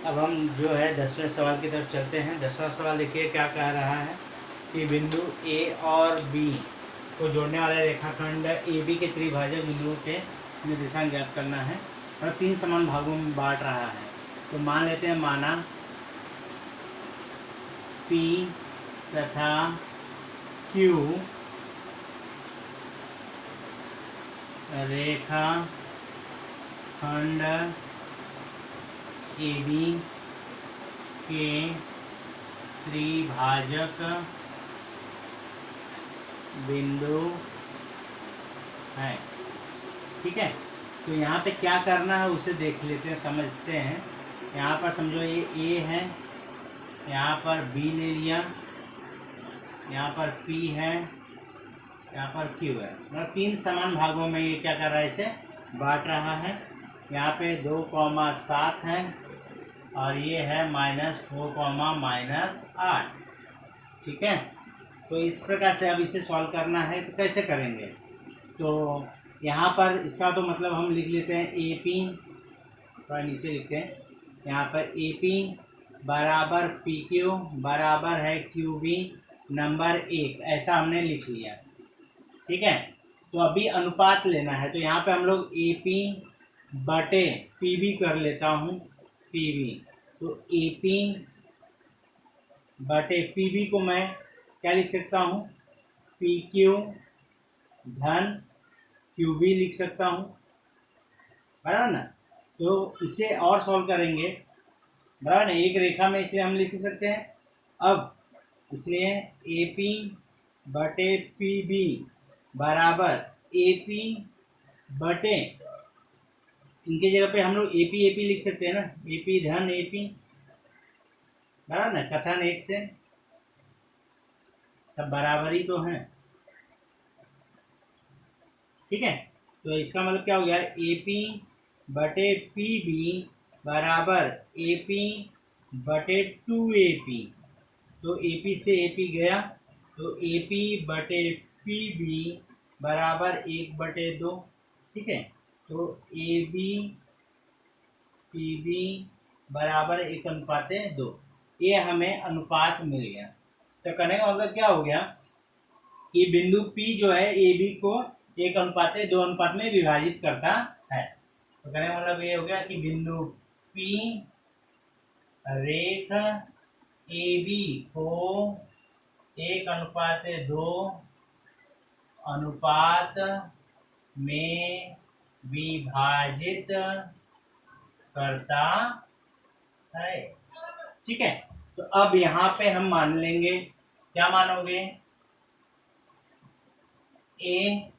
अब हम जो है 10वें सवाल की तरफ चलते हैं। 10वां सवाल देखिए क्या कह रहा है कि बिंदु ए और बी को जोड़ने वाला रेखाखंड ए बी के त्रिभाजक बिंदुओं के निर्देशांक ज्ञात करना है और 3 समान भागों में बांट रहा है। तो मान लेते हैं, माना पी तथा क्यू रेखा खंड ए बी के त्रिभाजक बिंदु है। ठीक है, तो यहाँ पे क्या करना है उसे देख लेते हैं, समझते हैं। यहाँ पर समझो ये ए है, यहाँ पर बी ले लिया, यहाँ पर पी है, यहाँ पर क्यू है। मतलब 3 समान भागों में ये क्या कर रहा है, इसे बांट रहा है। यहाँ पे 2,7 है और ये है -4,-8। ठीक है, तो इस प्रकार से अब इसे सॉल्व करना है। तो कैसे करेंगे, तो यहाँ पर इसका तो मतलब हम लिख लेते हैं ए पी, थोड़ा नीचे लिखते हैं। यहाँ पर ए पी बराबर पी क्यू बराबर है क्यू बी नंबर 1, ऐसा हमने लिख लिया। ठीक है, तो अभी अनुपात लेना है। तो यहाँ पे हम लोग ए पी बटे पी बी कर लेता हूँ, पी बी। तो ए पी बटे पी बी को मैं क्या लिख सकता हूँ, पी क्यू धन क्यू बी लिख सकता हूँ, बराबर ना। तो इसे और सॉल्व करेंगे, बराबर ना, एक रेखा में इसे हम लिख सकते हैं। अब इसलिए ए पी बटे पी बी बराबर ए पी बटे, इनके जगह पे हम लोग ए पी लिख सकते हैं ना, ए पी धन ए पी, बराबर ना। कथन 1 से सब बराबर ही तो हैं। ठीक है, तो इसका मतलब क्या हो गया, ए पी बटे पी बी बराबर ए पी बटे 2AP। तो ए पी से ए पी गया, तो ए पी बटे पी बी बराबर 1/2। ठीक है, तो ए बी पी बी बराबर 1/2। ये हमें अनुपात मिल गया। तो कहने का मतलब क्या हो गया कि बिंदु P जो है ए बी को 1/2 अनुपात में विभाजित करता है। तो कहने का मतलब ये हो गया कि बिंदु P रेख ए बी को 1/2 अनुपात में विभाजित करता है। ठीक है, तो अब यहाँ पे हम मान लेंगे, क्या मानोगे, A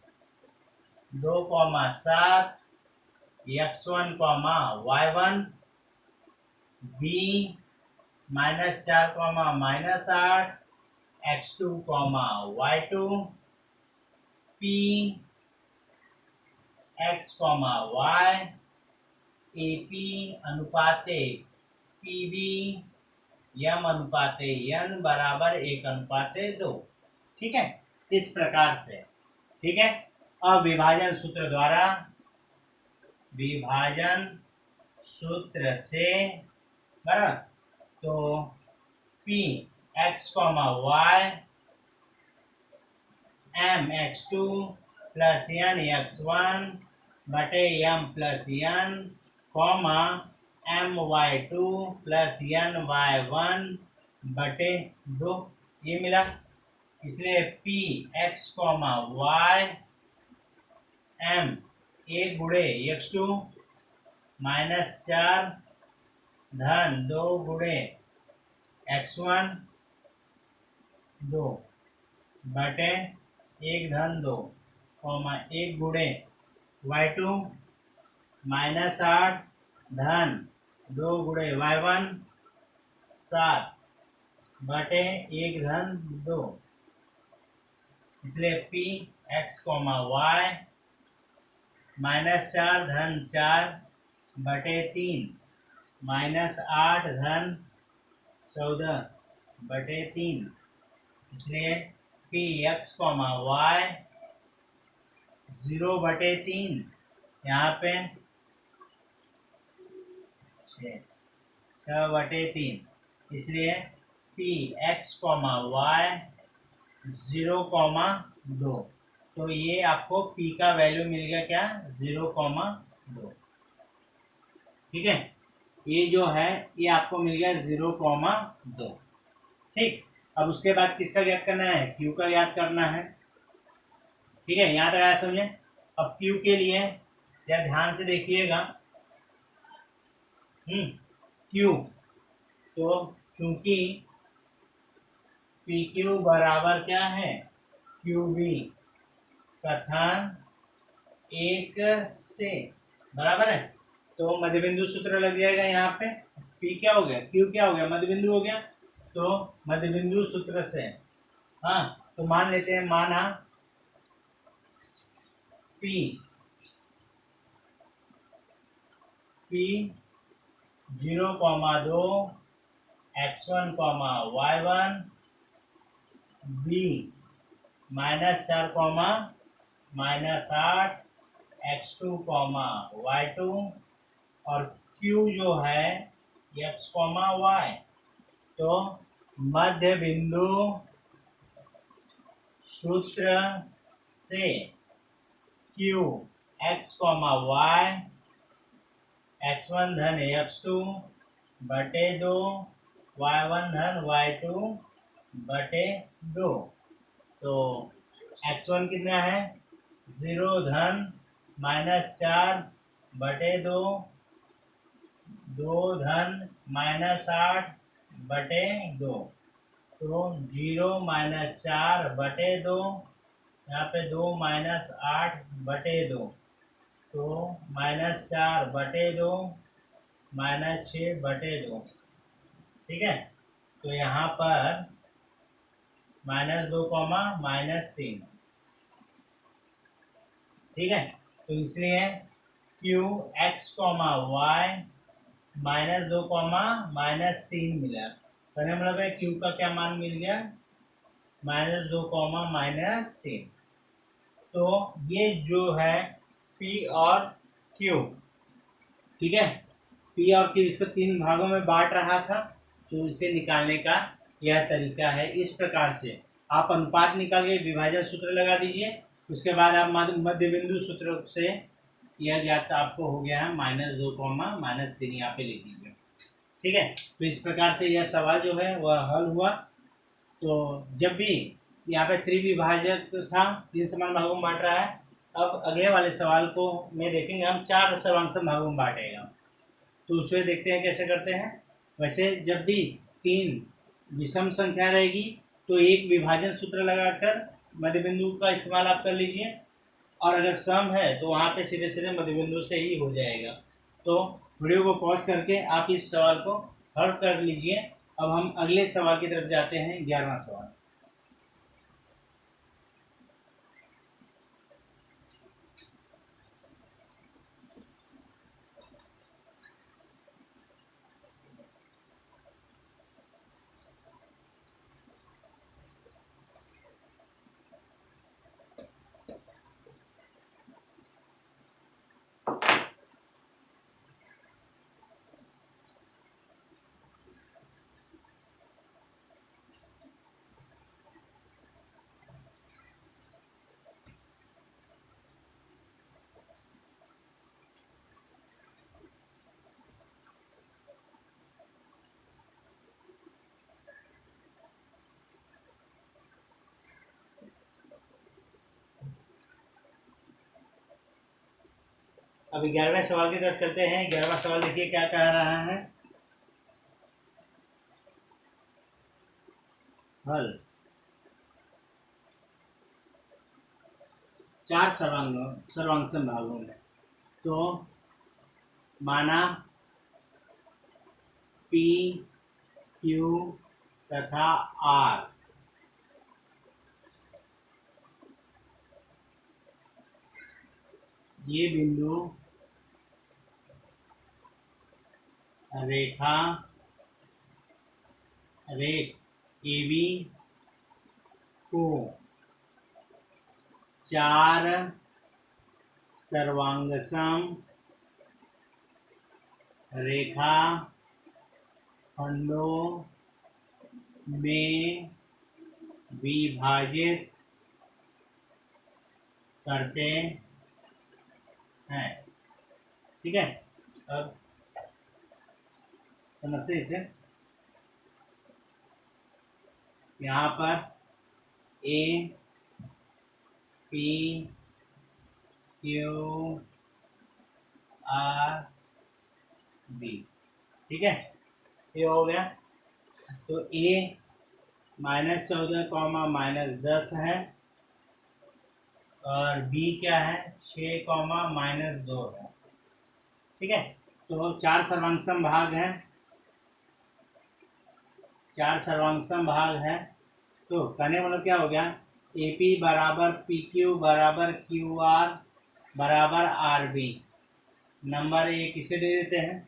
2,7 x1, y1, B -4, -8 x2, y2, P x, y, A P अनुपाते पी बी यम अनुपाते यन बराबर 1/2। ठीक है, इस प्रकार से। ठीक है, अब विभाजन सूत्र द्वारा, विभाजन सूत्र से, बराबर, तो P x, y m x2 plus n x1 बटे m plus n comma m y2 plus n y1 बटे 2, ये मिला। इसलिए P x, y m 1 गुणे x2 -4 धन 2 गुणे x1 2 बटे 1 धन 2 1 गुणे y2 -8 धन 2 गुणे y1 7 बटे 1 धन 2। इसलिए P x, y -4 धन 4 बटे 3 -8 धन 14 बटे 3। इसलिए P x, y 0/3, यहाँ पे 6 6/3, इसलिए पी एक्स कॉमा वाई 0,2। तो ये आपको पी का वैल्यू मिल गया क्या, 0,2। ठीक है, ये जो है ये आपको मिल गया 0,2। ठीक, अब उसके बाद किसका याद करना है, क्यू का याद करना है। ठीक है, यहाँ तक आया समझे। अब क्यू के लिए या ध्यान से देखिएगा, क्यू, तो चूंकि पी क्यू बराबर क्या है, क्यू बी कथन 1 से बराबर है, तो मध्य बिंदु सूत्र लग जाएगा यहाँ पे। पी क्या हो गया, क्यू क्या हो गया, मध्य बिंदु हो गया। तो मध्य बिंदु सूत्र से, हाँ, तो मान लेते हैं, माना P 0,2 x1, y1, B -4, -8 x2, y2, और Q जो है x, y। तो मध्य बिंदु सूत्र से Q x, y x1 धन x2 बटे 2, y1 धन y2 बटे 2। तो x1 कितना है, 0 धन -4 बटे 2, 2 धन -8 बटे 2। तो 0 -4 बटे 2, यहाँ पे 2 -8 बटे 2, तो -4 बटे 2, -6 बटे 2। ठीक है, तो यहाँ पर -2, -3। ठीक है, तो इसलिए Q x, y -2, -3 मिला। कहने मतलब है Q का क्या मान मिल गया, -2, -3। तो ये जो है P और Q, ठीक है, P और Q इसको 3 भागों में बांट रहा था, तो इसे निकालने का यह तरीका है। इस प्रकार से आप अनुपात निकाल के विभाजन सूत्र लगा दीजिए, उसके बाद आप मध्य बिंदु सूत्र से यह ज्ञात आपको हो गया है -2, -3, यहाँ पे लिख दीजिए। ठीक है, तो इस प्रकार से यह सवाल जो है वह हल हुआ। तो जब भी यहाँ पे त्रिविभाजक था, 3 समान भागों में बांट रहा है, अब अगले वाले सवाल को में देखेंगे हम 4 सर्वांश भागों में बांटेगा, तो उसे देखते हैं कैसे करते हैं। वैसे जब भी 3 विषम संख्या रहेगी तो एक विभाजन सूत्र लगाकर मध्य बिंदु का इस्तेमाल आप कर लीजिए, और अगर सम है तो वहाँ पे सीधे सीधे मध्य बिंदु से ही हो जाएगा। तो वीडियो को पॉज करके आप इस सवाल को हल कर लीजिए। अब हम अगले सवाल की तरफ जाते हैं, 11वां सवाल। अब 11वें सवाल की तरफ चलते हैं। 11वां सवाल देखिए क्या कह रहा है, हल 4 सर्वांश भागों में। तो माना P, Q तथा R ये बिंदु रेखा AB को 4 सर्वांगसम रेखा खंडों में विभाजित करते हैं। ठीक है, अब समझते इसे। यहाँ पर A P Q R B, ठीक है, ये हो गया। तो ए -14 -10 है और बी क्या है 6 -2 है। ठीक है, तो 4 सर्वांगसम भाग है, 4 सर्वांगसम भाग है। तो कहने मतलब क्या हो गया, ए पी बराबर पी क्यू बराबर क्यू आर बराबर आर बी। नंबर ए किसे दे देते हैं,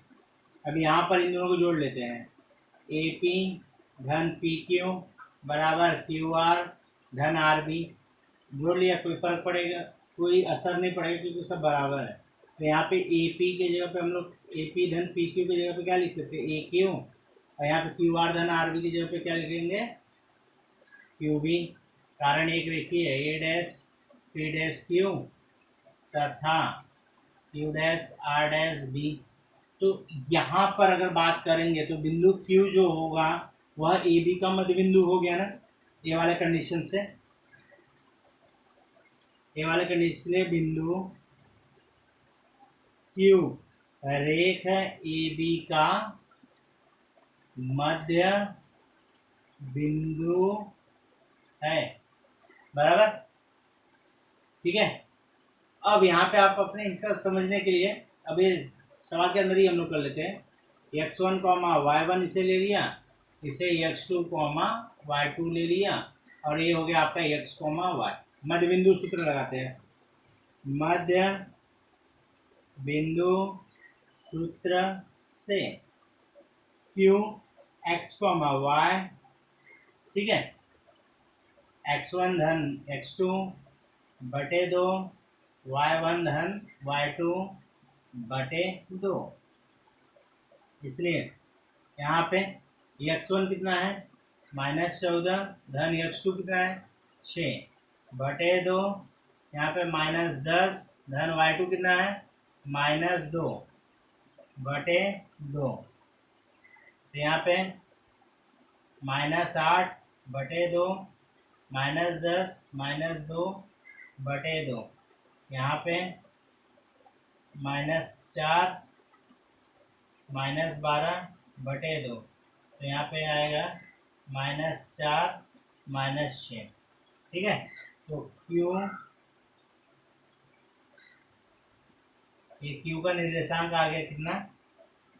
अब यहाँ पर इन दोनों को जोड़ लेते हैं। ए पी धन पी क्यू बराबर क्यू आर धन आर बी, जोड़ लिया, कोई फर्क पड़ेगा, कोई असर नहीं पड़ेगा क्योंकि सब बराबर है। तो यहाँ पे ए पी के जगह पे हम लोग ए पी धन पी क्यू की जगह पे क्या लिख सकते हैं, ए क्यू, और यहाँ पे क्यू आर धन आर बी की जगह पे क्या लिखेंगे, क्यू बी। कारण एक रेखीय है, A dash P dash Q तथा Q dash R dash B. तो यहाँ पर अगर बात करेंगे तो बिंदु Q जो होगा वह ए बी का मध्य बिंदु हो गया ना, ये वाले कंडीशन से, ये वाले कंडीशन से बिंदु Q रेख ए बी का मध्य बिंदु है, बराबर। ठीक है, अब यहाँ पे आप अपने हिसाब समझने के लिए अब ये सवाल के अंदर ही हम लोग कर लेते हैं। x1 y1 इसे ले लिया, इसे x2 y2 ले लिया, और ये हो गया आपका x y। मध्य बिंदु सूत्र लगाते हैं, मध्य बिंदु सूत्र से q x y, ठीक है, x1 धन x2 बटे 2 y1 धन y2 बटे 2। इसलिए यहाँ पे x1 कितना है -14 धन x2 कितना है 6 बटे 2, यहाँ पे -10 धन y2 कितना है -2 बटे 2। तो यहाँ पे -8 बटे 2 -10 -2 बटे 2, यहाँ पे -4 -12 बटे 2, तो यहाँ पे आएगा -4 -6। ठीक है, तो Q, ये Q का निर्देशांक आ गया कितना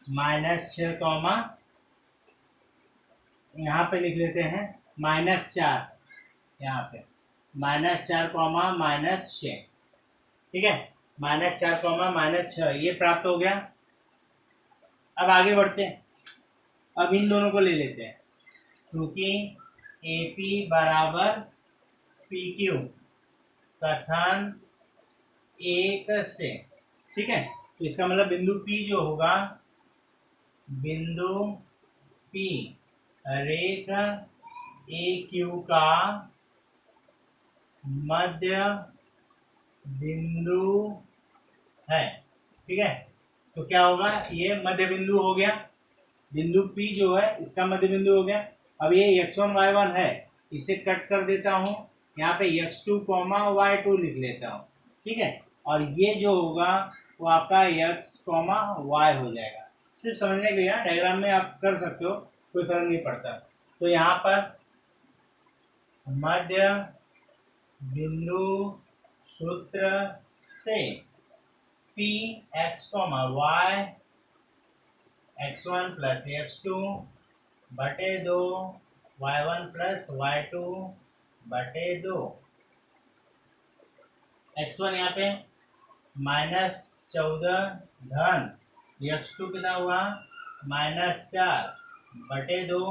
-6, यहाँ पे लिख लेते हैं -4, यहाँ पे -4 -6। ठीक है, -4 -6 ये प्राप्त हो गया। अब आगे बढ़ते हैं, अब इन दोनों को ले लेते हैं, चूंकि ए पी बराबर पी क्यू कथन 1 से, ठीक है, तो इसका मतलब बिंदु P जो होगा, बिंदु P रेख ए क्यू का मध्य बिंदु है। ठीक है, तो क्या होगा, ये मध्य बिंदु हो गया, बिंदु P जो है इसका मध्य बिंदु हो गया। अब ये x1 y1 है, इसे कट कर देता हूँ, यहाँ पे x2 y2 लिख लेता हूँ। ठीक है, और ये जो होगा वो आपका x y हो जाएगा। सिर्फ समझने के लिए, डायग्राम में आप कर सकते हो, कोई फर्क नहीं पड़ता। तो यहाँ पर मध्य बिंदु सूत्र से P x y x1 plus x2 बटे 2 y1 प्लस y2 बटे 2। x1 यहाँ पे -14 धन x2 कितना हुआ -4 बटे 2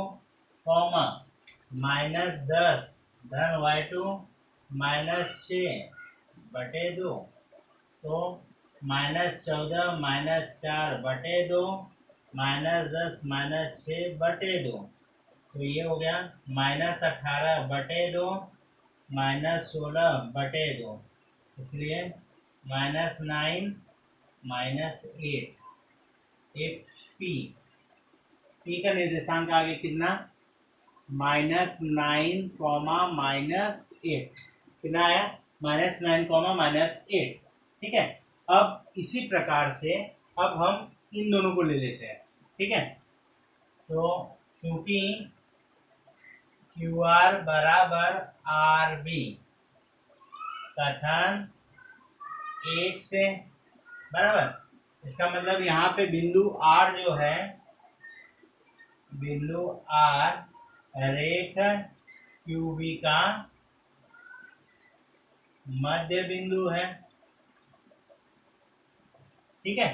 -10 धन y2 -6 बटे 2। तो -14 -4 बटे 2 -10 -6/2, तो ये हो गया -18/2 -16/2, इसलिए -9 -8। एक पी का निर्देशांक आगे कितना, -9, कितना आया, -9, -8। ठीक है। अब इसी प्रकार से अब हम इन दोनों को ले लेते हैं। ठीक है, तो चूंकि क्यू आर बराबर आर बी, कथन 1 से बराबर, इसका मतलब यहाँ पे बिंदु आर जो है, बिंदु आर रेख क्यूबी का मध्य बिंदु है। ठीक है,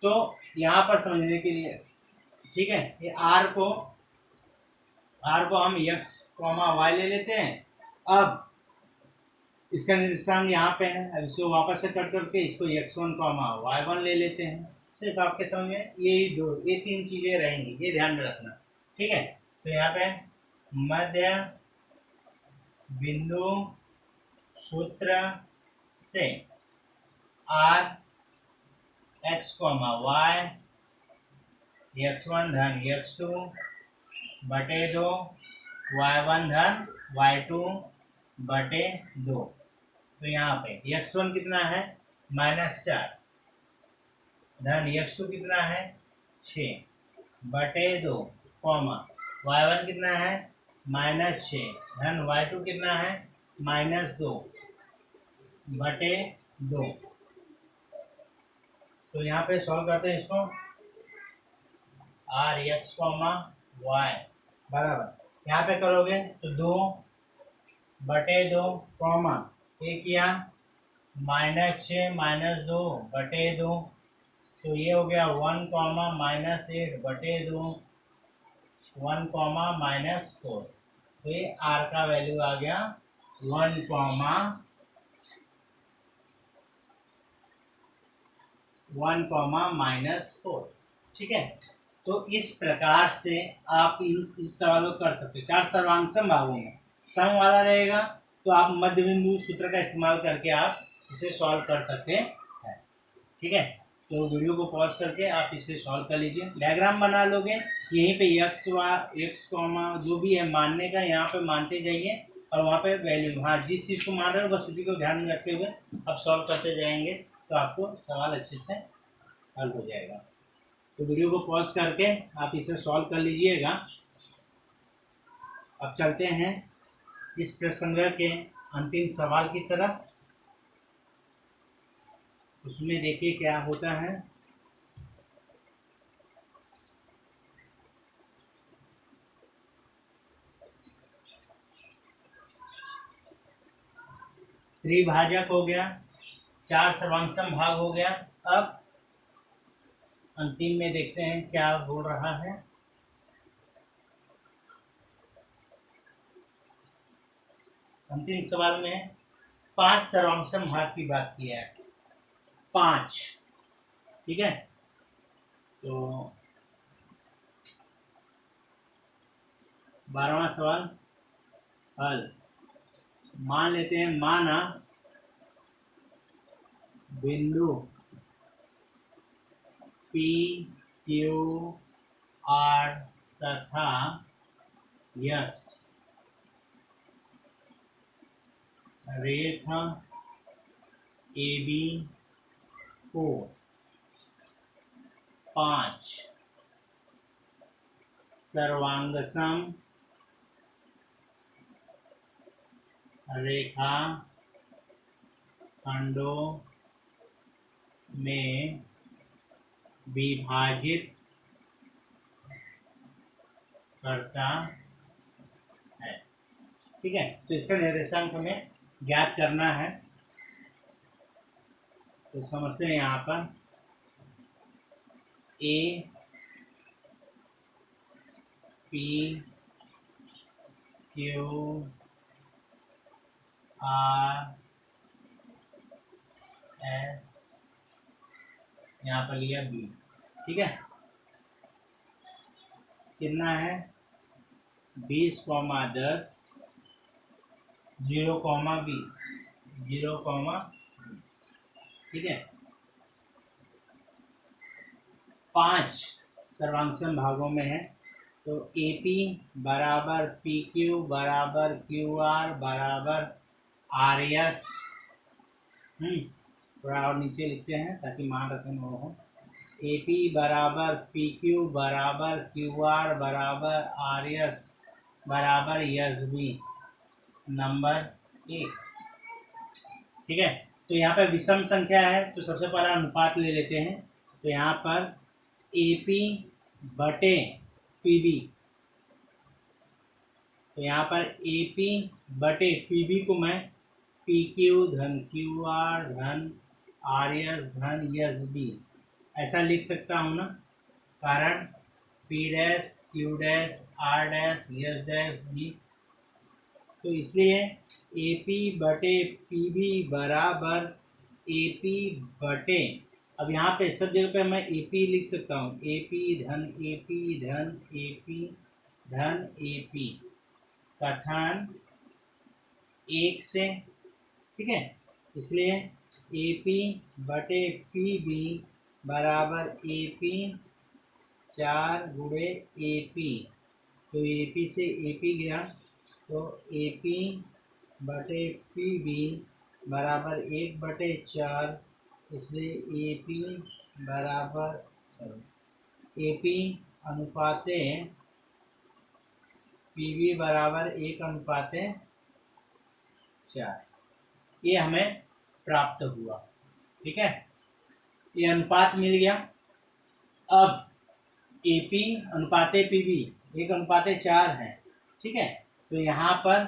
तो यहाँ पर समझने के लिए, ठीक है, ये आर को हम x, y ले लेते हैं। अब इसका निर्देशांक यहाँ पे है, अब इसको वापस से कट करके इसको x1, y1 ले लेते हैं। सिर्फ आपके समझ में ये 3 चीजें रहेंगी, ये ध्यान में रखना। ठीक है, तो यहाँ पे मध्य बिंदु सूत्र से r x, y, x1 धन x2 बटे 2, y1 धन y2 बटे 2। तो यहाँ पे x1 कितना है, -4 धन x2 कितना है, 6 बटे 2, y1 कितना है, -6 धन y2 कितना है, -2 बटे 2। तो यहाँ पे सॉल्व करते हैं इसको, आर एक्स, वाई बराबर, यहाँ पे करोगे तो 2 बटे 2, ये किया -6 -2 बटे 2, तो ये हो गया 1, -8 बटे 2, 1, -4। तो ये आर का वैल्यू आ गया 1, -4। ठीक है, तो इस प्रकार से आप इस सवाल को कर सकते हो। 4 सर्वांग भागों में सम वाला रहेगा, तो आप मध्य बिंदु सूत्र का इस्तेमाल करके आप इसे सॉल्व कर सकते हैं। ठीक है, तो वीडियो को पॉज करके आप इसे सॉल्व कर लीजिए, डायग्राम बना लोगे। यहीं पे एक्स जो भी है मानने का, यहाँ पे मानते जाइए और वहाँ पे वैल्यू, हाँ जिस चीज़ को मान रहे हो बस उसी को ध्यान में रखते हुए आप सॉल्व करते जाएंगे, तो आपको सवाल अच्छे से हल हो जाएगा। तो वीडियो को पॉज करके आप इसे सॉल्व कर लीजिएगा। अब चलते हैं इस प्रश्न संग्रह के अंतिम सवाल की तरफ। उसमें देखिए क्या होता है। त्रिभाजक हो गया, 4 सर्वांग भाग हो गया। अब अंतिम में देखते हैं क्या हो रहा है। अंतिम सवाल में 5 सर्वांग भाग की बात की है, 5। ठीक है, तो 12वां सवाल हल। मान लेते हैं, माना बिंदु पी क्यू आर तथा यस रेखा ए बी को 5 सर्वांगसम रेखा खंडों में विभाजित करता है। ठीक है, तो इसका निर्देशांक हमें ज्ञात करना है। तो समझते हैं यहाँ पर A P Q R S, यहाँ पर लिया बी। ठीक है, कितना है 20,10 0,20 0,20, ठीक है। 5 सर्वांगसम भागों में है, तो AP बराबर PQ बराबर QR बराबर RS, थोड़ा और नीचे लिखते हैं ताकि मान रखने में हो। AP बराबर PQ बराबर QR बराबर RS बराबर SB नंबर 1, ठीक है। तो यहाँ पर विषम संख्या है तो सबसे पहला अनुपात ले लेते हैं। तो यहाँ पर AP बटे PB, तो यहाँ पर AP बटे PB को मैं PQ धन QR धन RS धन SB ऐसा लिख सकता हूँ ना, कारण P dash Q dash R dash S dash B, तो इसलिए AP बटे PB बराबर AP बटे, अब यहाँ पे सब जगह पे मैं AP लिख सकता हूँ, AP धन AP धन AP धन AP कथन 1 से, ठीक है। इसलिए AP बटे PB बराबर AP 4 गुणे AP, तो AP से AP गया, तो AP बटे PB बराबर 1/4, इसलिए AP बराबर AP अनुपाते PB बराबर 1/4, ये हमें प्राप्त हुआ, ठीक है। ये अनुपात मिल गया। अब AP अनुपाते PB 1/4 है, ठीक है। तो यहाँ पर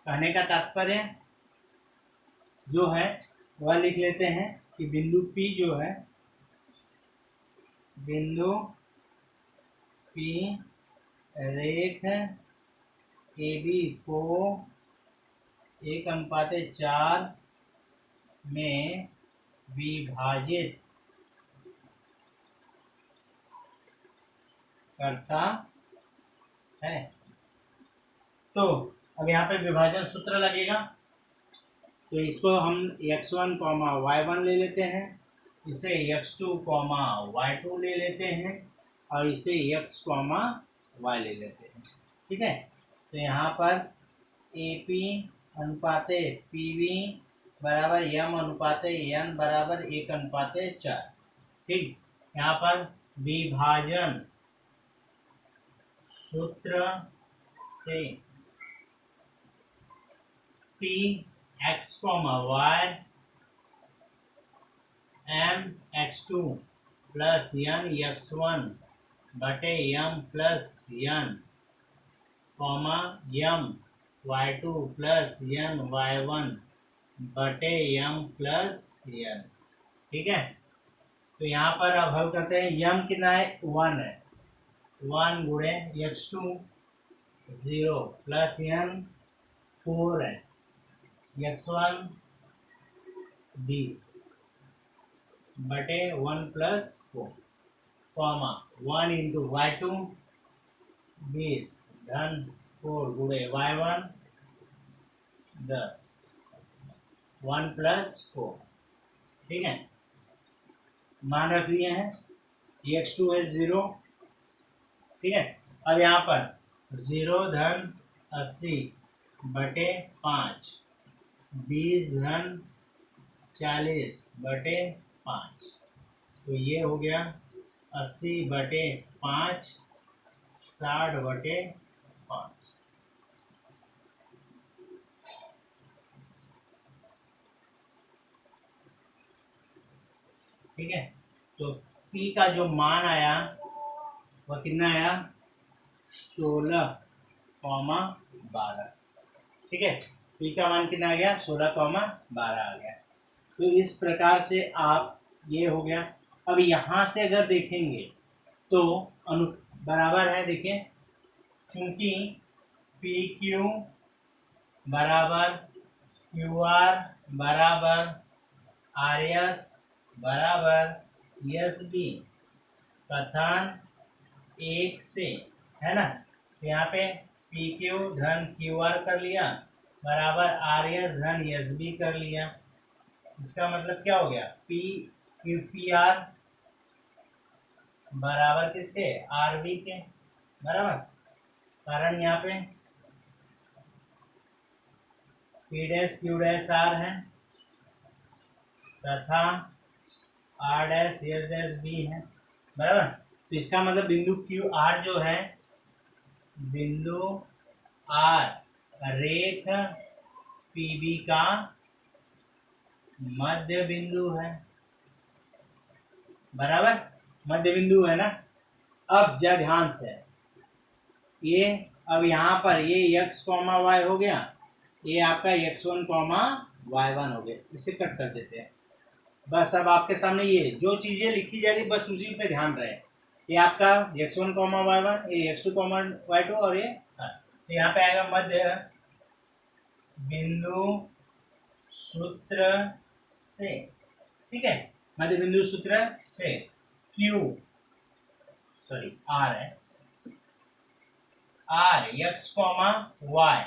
कहने का तात्पर्य जो है वह लिख लेते हैं कि बिंदु P जो है, बिंदु P रेख AB को 1/4 में विभाजित करता है। तो अब यहाँ पे विभाजन सूत्र लगेगा, तो इसको हम x1, y1 ले लेते हैं, इसे x2, y2 ले लेते हैं और इसे x, y ले लेते हैं, ठीक है। तो यहाँ पर AP अनुपाते PB बराबर M अनुपाते N बराबर 1/4, ठीक। यहाँ पर विभाजन सूत्र से P x, y M x2 plus N x1 बटे M plus N, M y2 plus N y1 बटे M प्लस N, ठीक है। तो यहाँ पर अब हल करते हैं। M कितना है 1 है, 1 गुणे x2 0 प्लस N 4 है, x1 20 बटे 1 प्लस 4, 1 इंटू y2 20 धन 4 गुणे y1 10 1 प्लस 4, ठीक है। मान रख लिए हैं, x2 है 0, ठीक है। अब यहाँ पर 0 धन 80 बटे 5 20 धन 40 बटे 5, तो ये हो गया 80 बटे 5 60 बटे 5, ठीक है। तो P का जो मान आया वह कितना आया 16,12, ठीक है। P का मान कितना आ गया 16,12 आ गया। तो इस प्रकार से आप ये हो गया। अब यहाँ से अगर देखेंगे तो बराबर है, देखिए चूंकि PQ बराबर QR बराबर RS बराबर SB कथन 1 से, है ना। तो यहाँ पे पी क्यू धन क्यू आर कर लिया बराबर आर एस धन एस बी कर लिया। इसका मतलब क्या हो गया, पी क्यू पी आर बराबर किसके, आर बी के बराबर। कारण यहाँ पे P dash Q dash R है तथा R dash S dash B है बराबर। तो इसका मतलब बिंदु क्यू आर जो है, बिंदु आर रेख पीबी का मध्य बिंदु है बराबर, मध्य बिंदु है ना। अब जरा ध्यान से ये, अब यहाँ पर ये x कॉमा वाई हो गया, ये आपका x1 कॉमा y1 हो गया, इसे कट कर देते हैं। बस अब आपके सामने ये जो चीजें लिखी जा रही बस उसी पे ध्यान रहे। ये आपका x1 कॉमा y1, ये x2 कॉमा y2 और ये तो यहाँ पे आएगा मध्य बिंदु सूत्र से, ठीक है। मध्य बिंदु सूत्र से Q सॉरी R है, R x comma y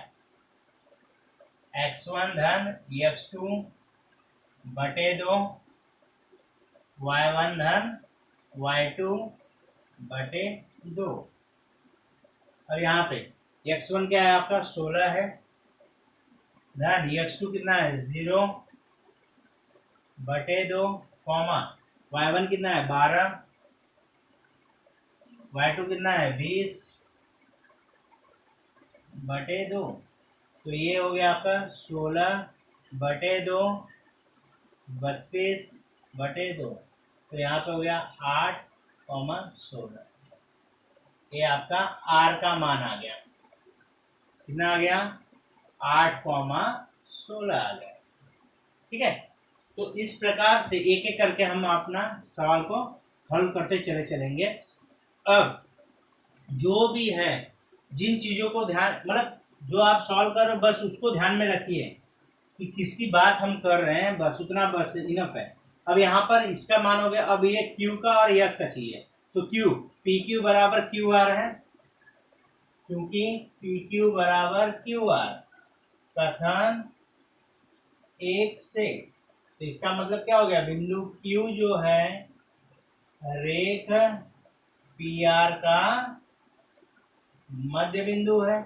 x1 धन x2 बटे 2 y1 धन y2 बटे 2। और यहाँ पे x1 क्या है आपका 16 है धन x2 कितना है 0 बटे 2 कॉमा y1 कितना है 12, y2 कितना है 20 बटे 2। तो ये हो गया आपका 16 बटे 2 32 बटे 2। तो यहाँ पे हो गया 8 कॉमा 16। ये आपका R का मान आ गया, कितना आ गया 8 कॉमा 16 आ गया, ठीक है। तो इस प्रकार से एक एक करके हम अपना सवाल को हल करते चले चलेंगे। अब जो भी है जिन चीजों को ध्यान, मतलब जो आप सॉल्व कर रहे हो बस उसको ध्यान में रखिए कि किसकी बात हम कर रहे हैं, बस उतना बस इनफ है। अब यहाँ पर इसका मान हो गया, अब ये Q का और यस का चाहिए। तो Q पी क्यू बराबर क्यू आर है, क्योंकि पी क्यू बराबर क्यू आर कथन 1 से। तो इसका मतलब क्या हो गया, बिंदु Q जो है रेख पी आर का मध्य बिंदु है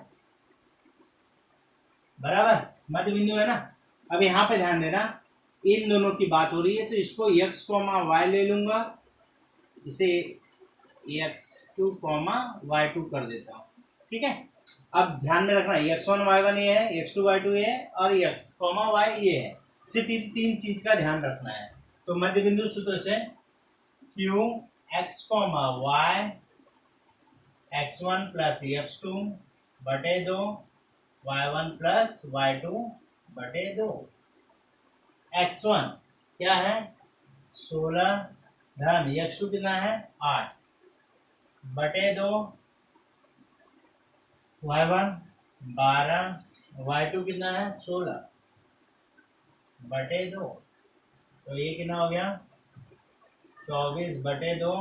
बराबर, मध्य बिंदु है ना। अब यहाँ पे ध्यान देना, इन दोनों की बात हो रही है तो इसको x कॉमा वाई ले लूंगा, इसे x2 कॉमा y2 कर देता हूँ, ठीक है। अब ध्यान में रखना x1 y1 ये है, x2 y2 ये है और x कॉमा y ये है, सिर्फ इन तीन चीज का ध्यान रखना है। तो मध्य बिंदु सूत्र से q x comma y x1 plus x2 बटे 2 y1 प्लस y2 बटे 2। x1 क्या है 16 धन x2 कितना है 8 बटे 2 y1 12 y2 कितना है 16 बटे 2। तो ये कितना हो गया 24 बटे 2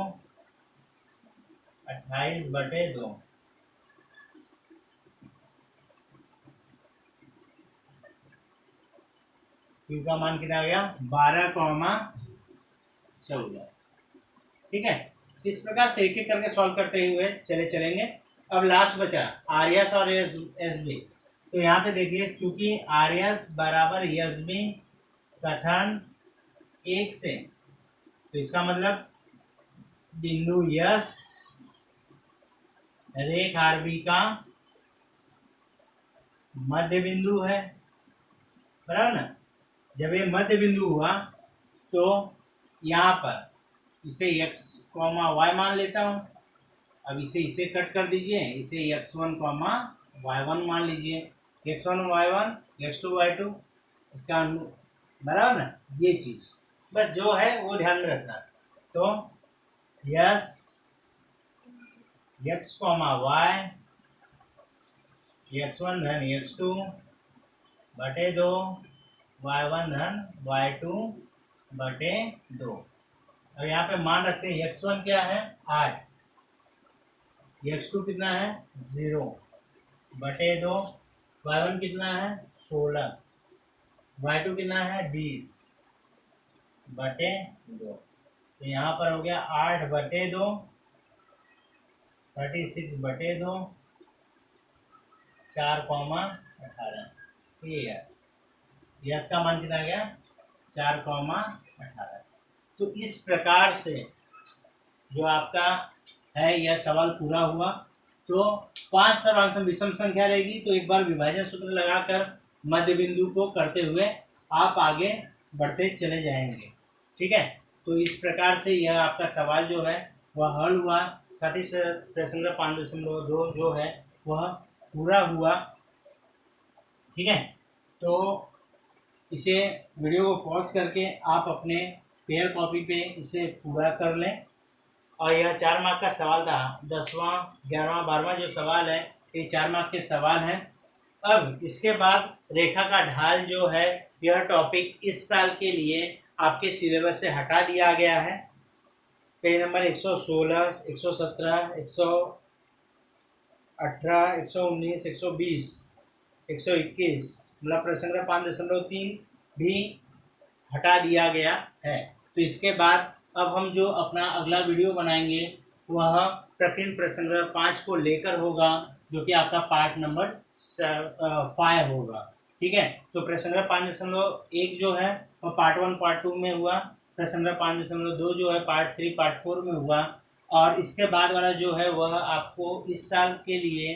28 बटे 2। Q का मान कितना आ गया 12 कॉमा 14, ठीक है। इस प्रकार से एक एक करके सॉल्व करते हुए चले चलेंगे। अब लास्ट बचा आर एस और एस बी। तो यहाँ पे देखिए, चूंकि आर एस बराबर एस बी कथन 1 से, तो इसका मतलब बिंदु यस रेख आर बी का मध्य बिंदु है बराबर ना। जब ये मध्य बिंदु हुआ तो यहाँ पर इसे x कॉमा वाई मान लेता हूँ। अब इसे कट कर दीजिए, इसे x1 कॉमा y1 मान लीजिए, x1 y1 x2 y2 इसका बराबर ना। ये चीज बस जो है वो ध्यान में रखना। तो yes x comma y x1 धन x2 बटे 2 y1 धन y2 बटे 2। अब यहाँ पे मान रखते हैं x1 क्या है 8 x2 कितना है 0 बटे 2, y1 कितना है 16, y2 कितना है 20 बटे 2। तो यहाँ पर हो गया 8 बटे 2, 36 बटे 2, 4,18। यस, यस का मान कितना गया 4,18। तो इस प्रकार से जो आपका है यह सवाल पूरा हुआ। तो 5 सर्वांश विषम संख्या रहेगी तो एक बार विभाजन सूत्र लगाकर मध्य बिंदु को करते हुए आप आगे बढ़ते चले जाएंगे। ठीक है, तो इस प्रकार से यह आपका सवाल जो है वह हल हुआ। साथ ही प्रश्न नंबर 5.2 जो है वह पूरा हुआ। ठीक है, तो इसे वीडियो को पॉज करके आप अपने फेयर कॉपी पे इसे पूरा कर लें। और यह 4 मार्क का सवाल था। 10वां 11वां 12वां जो सवाल है ये 4 मार्क के सवाल हैं। अब इसके बाद रेखा का ढाल जो है यह टॉपिक इस साल के लिए आपके सिलेबस से हटा दिया गया है। पेज नंबर 116, 117, 118, 119, 120, 121 मतलब प्रश्न नंबर 5.3 भी हटा दिया गया है। तो इसके बाद अब हम जो अपना अगला वीडियो बनाएंगे वह प्रकीर्ण प्रश्न नंबर 5 को लेकर होगा, जो कि आपका पार्ट नंबर 5 होगा। ठीक है, तो प्रश्न नंबर 5.1 जो है वह पार्ट 1 पार्ट 2 में हुआ। प्रश्न नंबर 5.2 जो है पार्ट 3 पार्ट 4 में हुआ। और इसके बाद वाला जो है वह आपको इस साल के लिए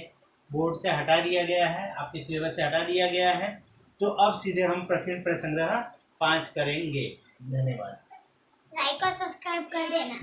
बोर्ड से हटा दिया गया है, आपके सिलेबस से हटा दिया गया है। तो अब सीधे हम प्रकीर्ण प्रश्न 5 करेंगे। धन्यवाद। लाइक और सब्सक्राइब कर देना।